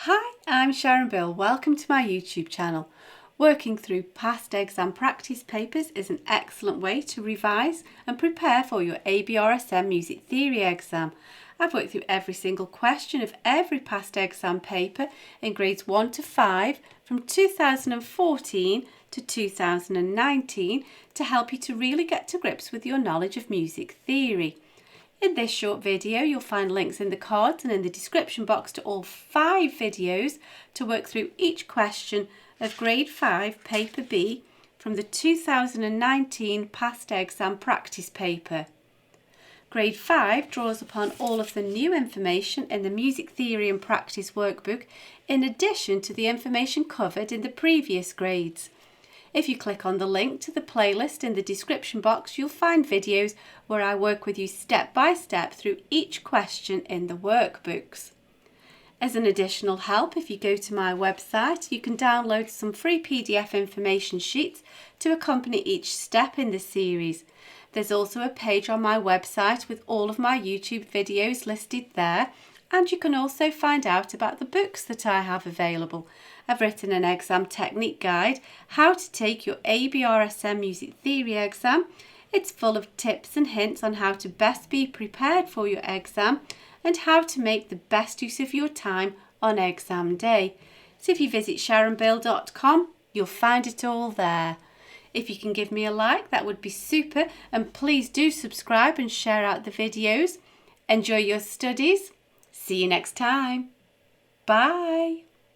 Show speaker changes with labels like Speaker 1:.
Speaker 1: Hi, I'm Sharon. Welcome to my YouTube channel. Working through past exam practice papers is an excellent way to revise and prepare for your ABRSM Music Theory exam. I've worked through every single question of every past exam paper in grades 1 to 5 from 2014 to 2019 to help you to really get to grips with your knowledge of music theory. In this short video, you'll find links in the cards and in the description box to all 5 videos to work through each question of Grade 5 Paper B from the 2019 Past Exam Practice Paper. Grade 5 draws upon all of the new information in the Music Theory and Practice workbook in addition to the information covered in the previous grades. If you click on the link to the playlist in the description box, you'll find videos where I work with you step by step through each question in the workbooks. As an additional help, if you go to my website, you can download some free PDF information sheets to accompany each step in the series. There's also a page on my website with all of my YouTube videos listed there, and you can also find out about the books that I have available. I've written an exam technique guide, how to take your ABRSM Music Theory exam. It's full of tips and hints on how to best be prepared for your exam and how to make the best use of your time on exam day. So if you visit sharonbill.com, you'll find it all there. If you can give me a like, that would be super, and please do subscribe and share out the videos. Enjoy your studies. See you next time. Bye.